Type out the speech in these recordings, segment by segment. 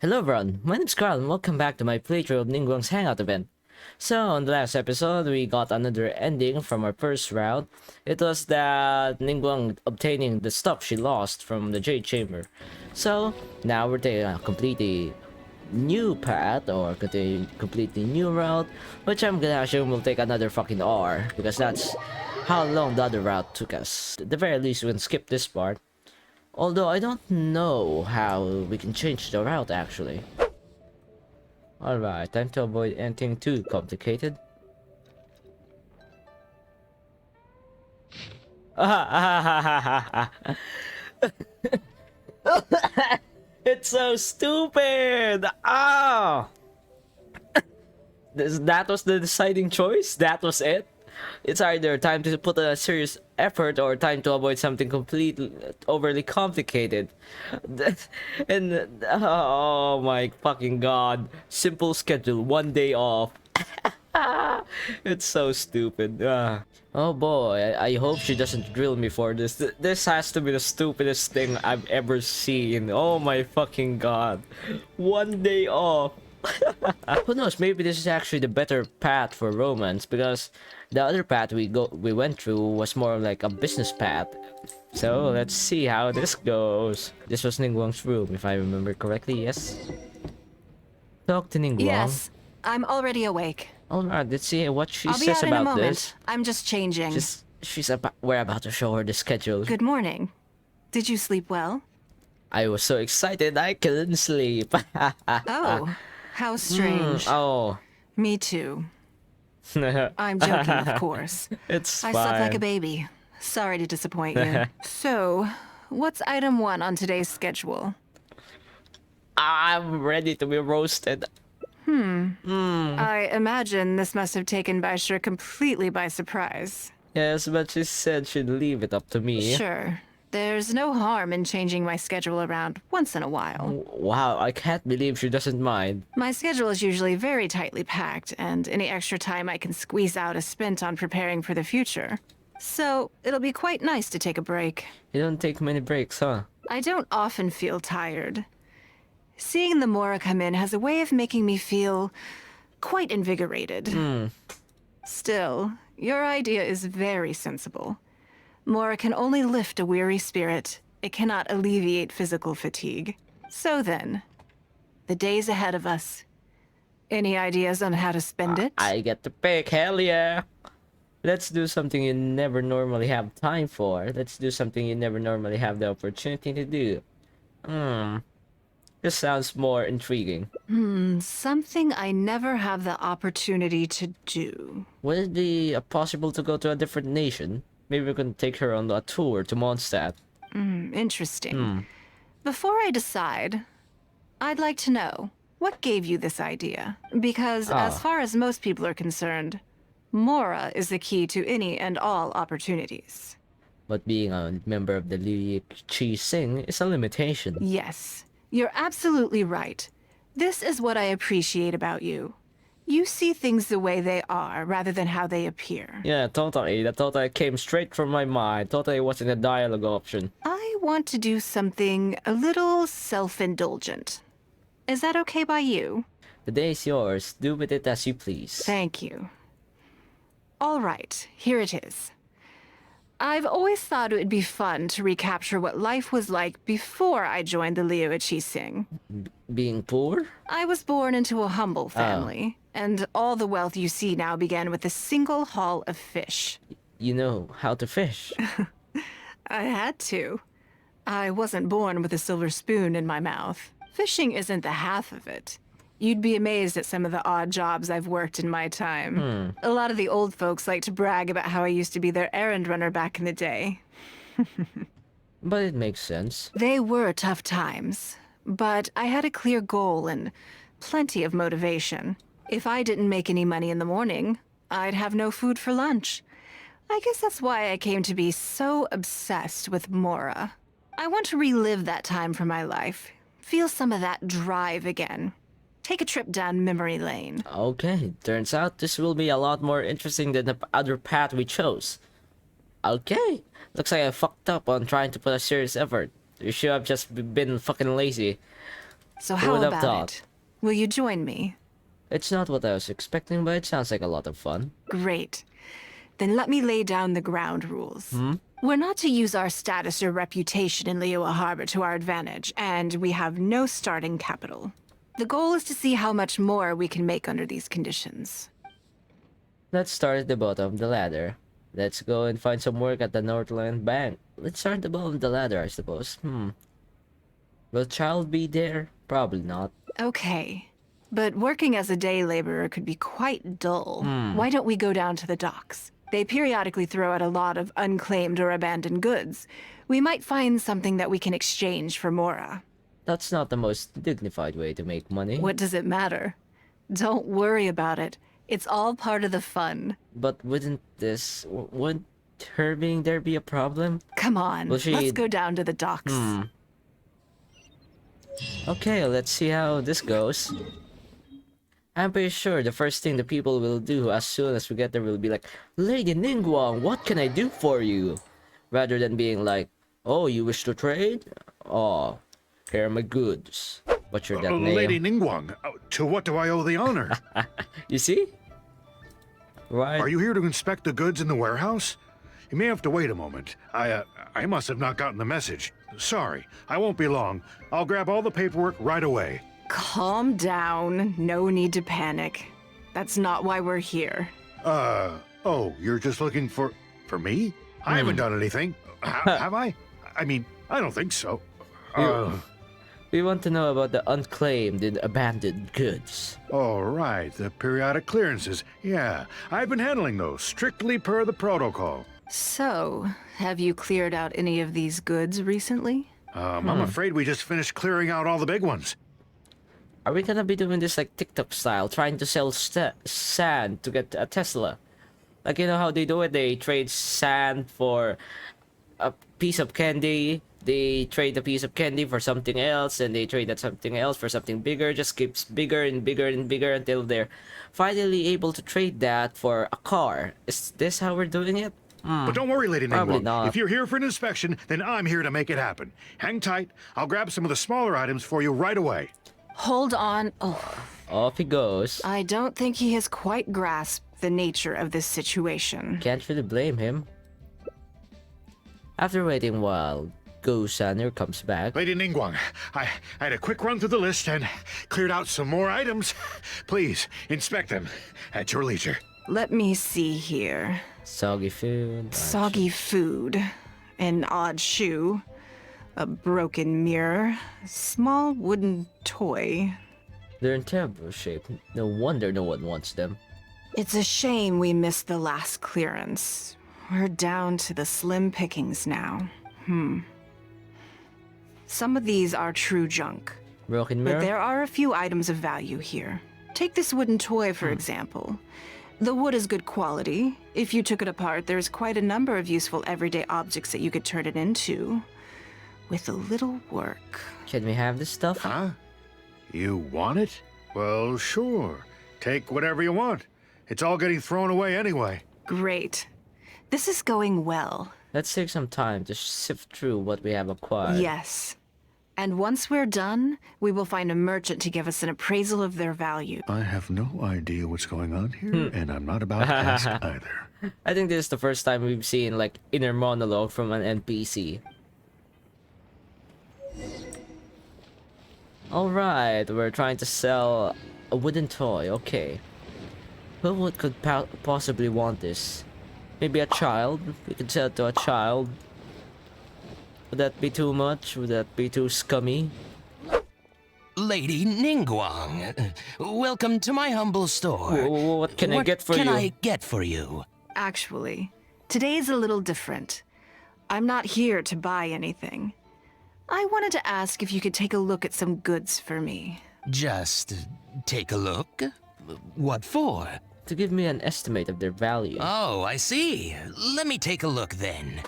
Hello everyone, my name's Carl and welcome back to my playthrough of Ningguang's Hangout event. So, on the last episode, we got another ending from our first route. It was that Ningguang obtaining the stuff she lost from the Jade Chamber. So, now we're taking a completely new path or completely new route, which I'm gonna assume will take another fucking hour because that's how long the other route took us. At the very least, we can skip this part. Although I don't know how we can change the route actually. Alright, time to avoid anything too complicated. It's so stupid! Ah! That was the deciding choice? That was it? It's either time to put a serious effort or time to avoid something completely overly complicated. And oh my fucking god. Simple schedule, 1 day off. It's so stupid. Oh boy, I hope she doesn't drill me for this. This has to be the stupidest thing I've ever seen. Oh my fucking god. 1 day off. Who knows, maybe this is actually the better path for romance because the other path we went through was more like a business path. So let's see how this goes. This was Ningguang's room, if I remember correctly, yes? Talk to Ningguang. Yes, I'm already awake. Alright, let's see what she I'll be says out in a about moment. this. I'm just changing. We're about to show her the schedule. Good morning. Did you sleep well? I was so excited I couldn't sleep. Oh, how strange. Oh. Me too. I'm joking, of course. It's I fine. slept like a baby. Sorry to disappoint you. So, what's item 1 on today's schedule? I'm ready to be roasted. I imagine this must have taken Baisha completely by surprise. Yes, but she said she'd leave it up to me. Sure. There's no harm in changing my schedule around once in a while. Wow, I can't believe she doesn't mind. My schedule is usually very tightly packed, and any extra time I can squeeze out is spent on preparing for the future. So, it'll be quite nice to take a break. You don't take many breaks, huh? I don't often feel tired. Seeing the Mora come in has a way of making me feel quite invigorated. Still, your idea is very sensible. Mora can only lift a weary spirit. It cannot alleviate physical fatigue. So then, the days ahead of us. Any ideas on how to spend it? I get to pick, hell yeah! Let's do something you never normally have time for. Let's do something you never normally have the opportunity to do. This sounds more intriguing. Something I never have the opportunity to do. Would it be possible to go to a different nation? Maybe we can take her on a tour to Mondstadt. Interesting. Before I decide, I'd like to know, what gave you this idea? Because as far as most people are concerned, Mora is the key to any and all opportunities. But being a member of the Liu Qi Sing is a limitation. Yes, you're absolutely right. This is what I appreciate about you. You see things the way they are, rather than how they appear. Yeah, totally. That totally came straight from my mind. Totally wasn't a dialogue option. I want to do something a little self-indulgent. Is that okay by you? The day is yours. Do with it as you please. Thank you. All right, here it is. I've always thought it would be fun to recapture what life was like before I joined the Liu Qi Sing. Being poor? I was born into a humble family, and all the wealth you see now began with a single haul of fish. You know how to fish. I had to. I wasn't born with a silver spoon in my mouth. Fishing isn't the half of it. You'd be amazed at some of the odd jobs I've worked in my time. A lot of the old folks like to brag about how I used to be their errand runner back in the day. But it makes sense. They were tough times, but I had a clear goal and plenty of motivation. If I didn't make any money in the morning, I'd have no food for lunch. I guess that's why I came to be so obsessed with Mora. I want to relive that time for my life, feel some of that drive again. Take a trip down memory lane. Okay, turns out this will be a lot more interesting than the other path we chose. Okay, looks like I fucked up on trying to put a serious effort. You should have just been fucking lazy. So Who how would have about thought? it? Will you join me? It's not what I was expecting, but it sounds like a lot of fun. Great. Then let me lay down the ground rules. We're not to use our status or reputation in Liyue Harbor to our advantage, and we have no starting capital. The goal is to see how much more we can make under these conditions. Let's start at the bottom of the ladder. Let's go and find some work at the Northland Bank. Let's start at the bottom of the ladder, I suppose. Will child be there? Probably not. Okay. But working as a day laborer could be quite dull. Why don't we go down to the docks? They periodically throw out a lot of unclaimed or abandoned goods. We might find something that we can exchange for Mora. That's not the most dignified way to make money. What does it matter? Don't worry about it. It's all part of the fun. But wouldn't her being there be a problem? Come on, Well, let's go down to the docks. Okay, let's see how this goes. I'm pretty sure the first thing the people will do as soon as we get there will be like, Lady Ningguang, what can I do for you? Rather than being like, oh, you wish to trade? Oh, here are my goods. Butcher that name. Lady Ningguang, to what do I owe the honor? You see? Right. Are you here to inspect the goods in the warehouse? You may have to wait a moment. I must have not gotten the message. Sorry, I won't be long. I'll grab all the paperwork right away. Calm down. No need to panic. That's not why we're here. Oh, you're just looking for me? I haven't done anything. Have I? I mean, I don't think so. We want to know about the unclaimed and abandoned goods. All right, the periodic clearances. Yeah, I've been handling those, strictly per the protocol. So, have you cleared out any of these goods recently? I'm afraid we just finished clearing out all the big ones. Are we gonna be doing this like TikTok style, trying to sell sand to get a Tesla? Like, you know how they do it? They trade sand for a piece of candy. They trade a piece of candy for something else, and they trade that something else for something bigger. Just keeps bigger and bigger and bigger until they're finally able to trade that for a car. Is this how we're doing it? But don't worry, Lady Probably Ningguang. not. If you're here for an inspection, then I'm here to make it happen. Hang tight. I'll grab some of the smaller items for you right away. Hold on. Oh, Off he goes. I don't think he has quite grasped the nature of this situation. Can't really blame him. After waiting a while, Go-Saner comes back. Lady Ningguang, I had a quick run through the list and cleared out some more items. Please, inspect them at your leisure. Let me see here. Soggy food. Soggy food, an odd shoe, a broken mirror, a small wooden toy. They're in terrible shape. No wonder no one wants them. It's a shame we missed the last clearance. We're down to the slim pickings now. Some of these are true junk, Broken but mirror? there are a few items of value here. Take this wooden toy, for example. The wood is good quality. If you took it apart, there's quite a number of useful everyday objects that you could turn it into. With a little work. Can we have this stuff? Huh? You want it? Well, sure. Take whatever you want. It's all getting thrown away anyway. Great. This is going well. Let's take some time to sift through what we have acquired. Yes. And once we're done, we will find a merchant to give us an appraisal of their value. I have no idea what's going on here, and I'm not about to ask either. I think this is the first time we've seen like inner monologue from an NPC. Alright, we're trying to sell a wooden toy, okay. Could possibly want this? Maybe a child? We could sell it to a child. Would that be too much? Would that be too scummy? Lady Ningguang, welcome to my humble store. What can I get for you? What can I get for you? Actually, today's a little different. I'm not here to buy anything. I wanted to ask if you could take a look at some goods for me. Just take a look? What for? To give me an estimate of their value. Oh, I see. Let me take a look then.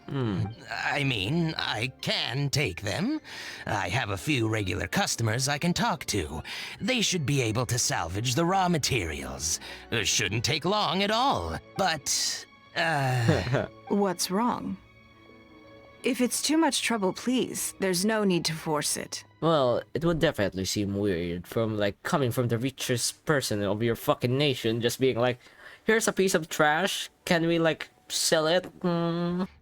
I mean, I can take them. I have a few regular customers I can talk to. They should be able to salvage the raw materials. Shouldn't take long at all. But, What's wrong? If it's too much trouble, please, there's no need to force it. Well, it would definitely seem weird from like coming from the richest person of your fucking nation, just being like, here's a piece of trash. Can we like sell it?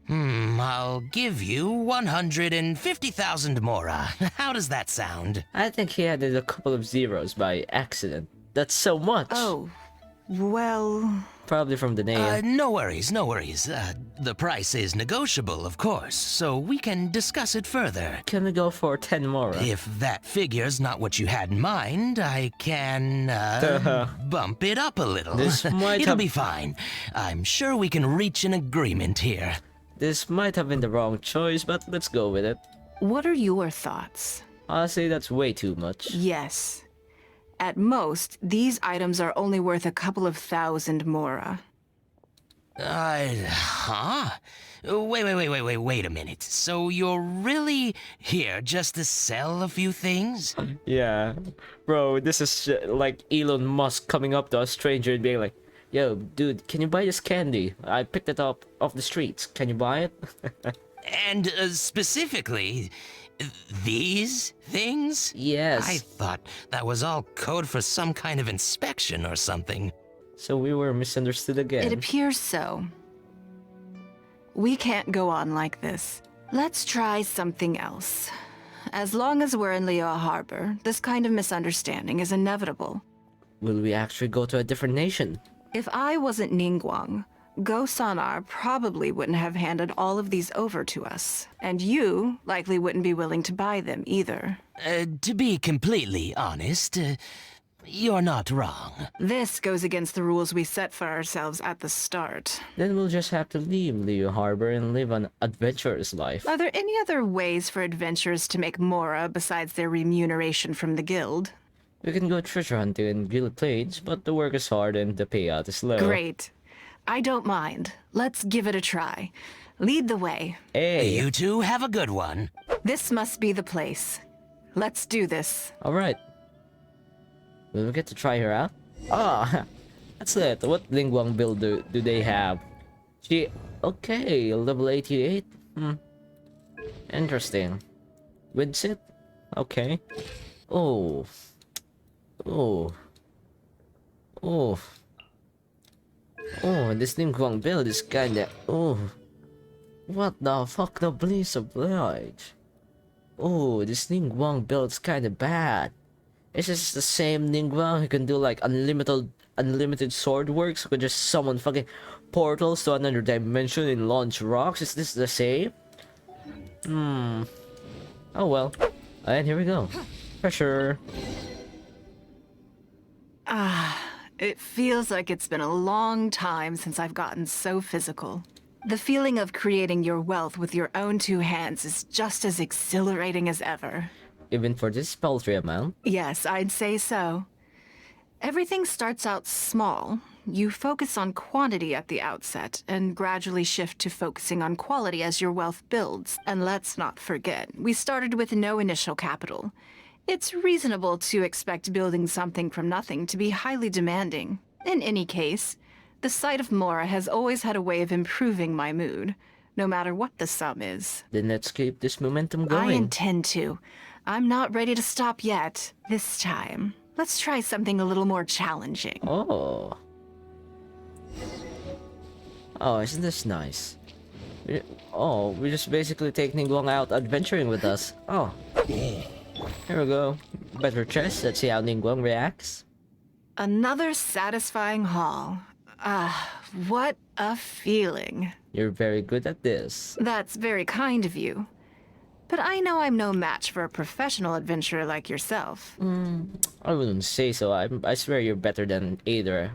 I'll give you 150,000 mora. How does that sound? I think he added a couple of zeros by accident. That's so much. Oh, well... Probably from the name. No worries, no worries. The price is negotiable, of course, so we can discuss it further. Can we go for 10 more? If that figure's not what you had in mind, I can, bump it up a little. This might It'll have- be fine. I'm sure we can reach an agreement here. This might have been the wrong choice, but let's go with it. What are your thoughts? Honestly, that's way too much. Yes. At most, these items are only worth a couple of thousand mora. Huh? Wait a minute. So you're really here just to sell a few things? Yeah. Bro, this is like Elon Musk coming up to a stranger and being like, yo, dude, can you buy this candy? I picked it up off the streets. Can you buy it? And specifically, these things? Yes. I thought that was all code for some kind of inspection or something. So we were misunderstood again. It appears so. We can't go on like this. Let's try something else. As long as we're in Liyue Harbor, this kind of misunderstanding is inevitable. Will we actually go to a different nation? If I wasn't Ningguang, Go Sonar probably wouldn't have handed all of these over to us. And you likely wouldn't be willing to buy them either. To be completely honest, you're not wrong. This goes against the rules we set for ourselves at the start. Then we'll just have to leave Liyue Harbor and live an adventurous life. Are there any other ways for adventurers to make mora besides their remuneration from the guild? We can go treasure hunting in Guild Plains, but the work is hard and the payout is low. Great. I don't mind. Let's give it a try. Lead the way. Hey. You two have a good one. This must be the place. Let's do this. Alright. Will we get to try her out? Ah, that's it. What Ningguang build do they have? She... Okay, level 88. Interesting. Widsit? Okay. Oh. Oh. Oh. Oh, this Ningguang build is kinda... Oh. What the fuck, the Blaze of Light? Oh, this Ningguang build's kinda bad. Is this the same Ningguang who can do like unlimited sword works? Who can just summon fucking portals to another dimension and launch rocks? Is this the same? Oh well. And here we go. Pressure. It feels like it's been a long time since I've gotten so physical. The feeling of creating your wealth with your own two hands is just as exhilarating as ever. Even for this paltry amount. Yes, I'd say so. Everything starts out small. You focus on quantity at the outset, and gradually shift to focusing on quality as your wealth builds. And let's not forget, we started with no initial capital. It's reasonable to expect building something from nothing to be highly demanding. In any case, the sight of Mora has always had a way of improving my mood, no matter what the sum is. Then let's keep this momentum I going. intend to. I'm not ready to stop yet. This time, let's try something a little more challenging. Oh. Oh, isn't this nice? We just basically take Ningguang out adventuring with us. Oh. Here we go. Better chest. Let's see how Ningguang reacts. Another satisfying haul. What a feeling. You're very good at this. That's very kind of you. But I know I'm no match for a professional adventurer like yourself. I wouldn't say so. I swear you're better than either.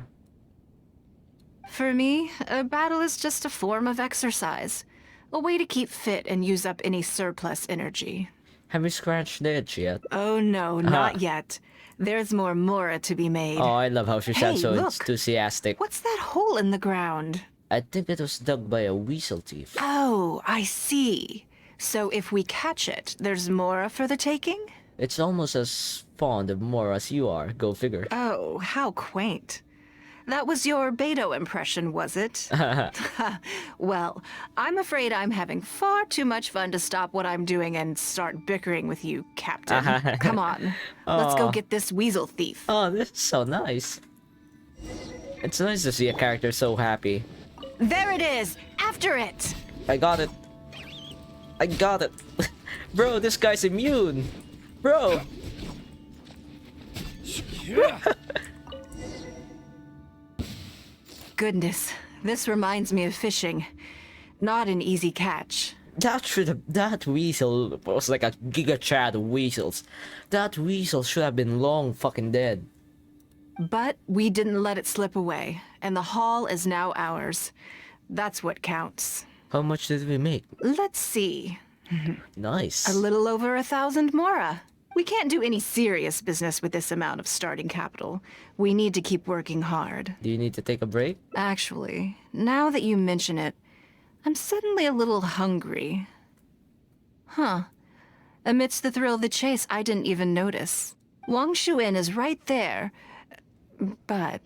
For me, a battle is just a form of exercise. A way to keep fit and use up any surplus energy. Have you scratched the itch yet? Oh no, not yet. There's more Mora to be made. Oh, I love how she Hey, sounds so look. enthusiastic. What's that hole in the ground? I think it was dug by a weasel thief. Oh, I see. So if we catch it, there's Mora for the taking? It's almost as fond of more as you are. Go figure. Oh, how quaint. That was your Beto impression, was it? Well, I'm afraid I'm having far too much fun to stop what I'm doing and start bickering with you, Captain. Come on, let's go Oh. get this weasel thief. Oh, this is so nice. It's nice to see a character so happy. There it is! After it! I got it. I got it. Bro, this guy's immune. Bro. Goodness, this reminds me of fishing. Not an easy catch. That weasel was like a giga chat of weasels. That weasel should have been long fucking dead. But we didn't let it slip away, and the haul is now ours. That's what counts. How much did we make? Let's see. Nice. A little over 1,000 mora. We can't do any serious business with this amount of starting capital. We need to keep working hard. Do you need to take a break? Actually, now that you mention it, I'm suddenly a little hungry. Huh. Amidst the thrill of the chase, I didn't even notice. Wang Shuin is right there, but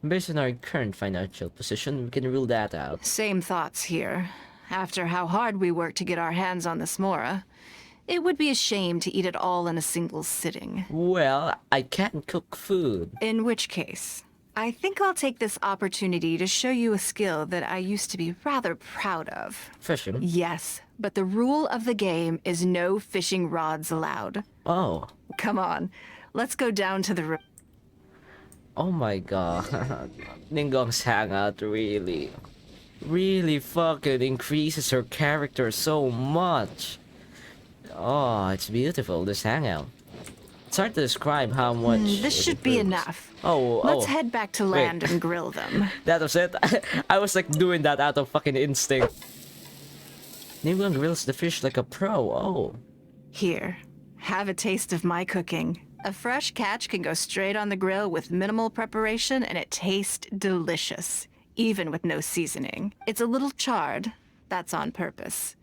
Based on our current financial position, we can rule that out. same thoughts here. After how hard we worked to get our hands on this mora, it would be a shame to eat it all in a single sitting. Well, I can't cook food. In which case, I think I'll take this opportunity to show you a skill that I used to be rather proud of. Fishing? Yes, but the rule of the game is no fishing rods allowed. Oh. Come on, let's go down to the Oh my god. Ningguang's Hangout really fucking increases her character so much. Oh, it's beautiful, this hangout. It's hard to describe how much This it should be improves. enough. Oh, Let's oh. head back to land and grill them. That was it. I was like doing that out of fucking instinct. Ningguang grills the fish like a pro. Oh. Here, have a taste of my cooking. A fresh catch can go straight on the grill with minimal preparation and it tastes delicious, even with no seasoning. It's a little charred. That's on purpose.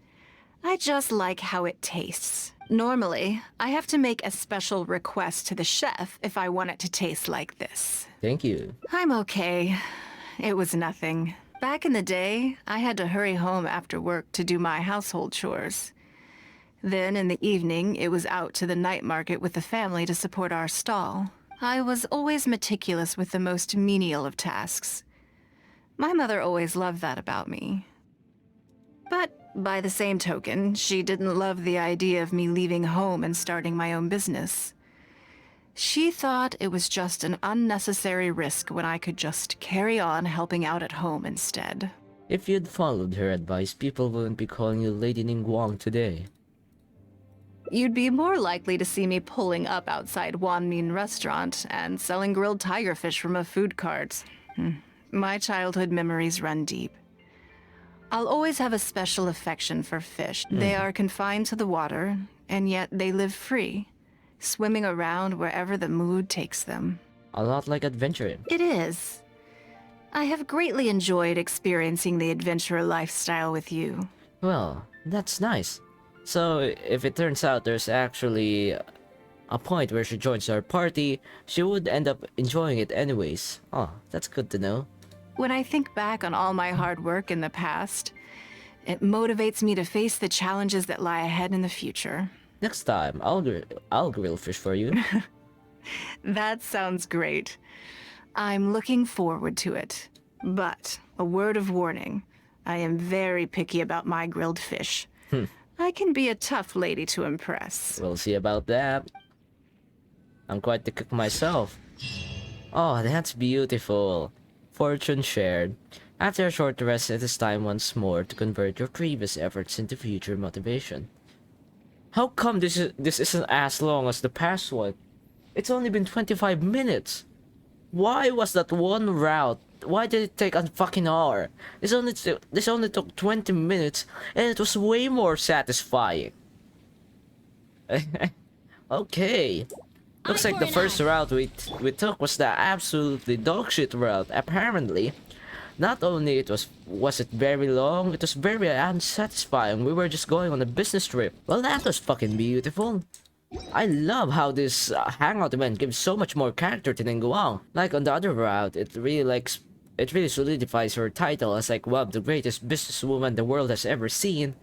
I just like how it tastes. Normally, I have to make a special request to the chef if I want it to taste like this. Thank you. I'm okay. It was nothing. Back in the day, I had to hurry home after work to do my household chores. Then in the evening, it was out to the night market with the family to support our stall. I was always meticulous with the most menial of tasks. My mother always loved that about me. But by the same token, she didn't love the idea of me leaving home and starting my own business. She thought it was just an unnecessary risk when I could just carry on helping out at home instead. If you'd followed her advice, people wouldn't be calling you Lady Ningguang today. You'd be more likely to see me pulling up outside Wanmin restaurant and selling grilled tiger fish from a food cart. My childhood memories run deep. I'll always have a special affection for fish. They are confined to the water, and yet they live free, swimming around wherever the mood takes them. A lot like adventuring. It is. I have greatly enjoyed experiencing the adventurer lifestyle with you. Well, that's nice. So, if it turns out there's actually a point where she joins our party, she would end up enjoying it anyways. Oh, that's good to know. When I think back on all my hard work in the past, it motivates me to face the challenges that lie ahead in the future. Next time, I'll grill fish for you. That sounds great. I'm looking forward to it. But, a word of warning, I am very picky about my grilled fish. I can be a tough lady to impress. We'll see about that. I'm quite the cook myself. Oh, that's beautiful. Fortune shared. After a short rest, it is time once more to convert your previous efforts into future motivation. How come this isn't as long as the past one? It's only been 25 minutes. Why was that one route? Why did it take a fucking hour? This only took 20 minutes, and it was way more satisfying. Okay. Looks like the first route we took was the absolutely dogshit route. Apparently, not only was it very long, it was very unsatisfying. We were just going on a business trip. Well, that was fucking beautiful. I love how this hangout event gives so much more character to Ningguang. Like on the other route, it really solidifies her title as like one of the greatest businesswomen the world has ever seen.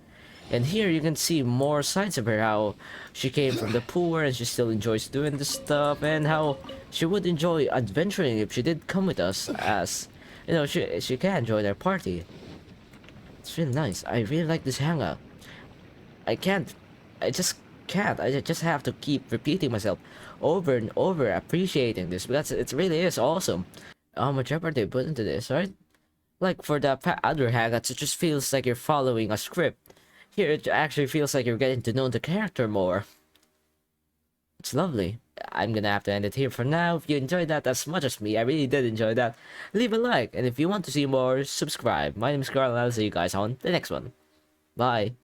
And here you can see more sides of her, how she came from the poor and she still enjoys doing this stuff, and how she would enjoy adventuring if she did come with us, as you know, she can join our party. It's really nice. I really like this hangout. I can't, I just can't. I just have to keep repeating myself over and over, appreciating this because it really is awesome. How much effort they put into this, right? Like for the other hangouts, it just feels like you're following a script. Here, it actually feels like you're getting to know the character more. It's lovely. I'm gonna have to end it here for now. If you enjoyed that as much as me, I really did enjoy that, leave a like. And if you want to see more, subscribe. My name is Carl and I'll see you guys on the next one. Bye.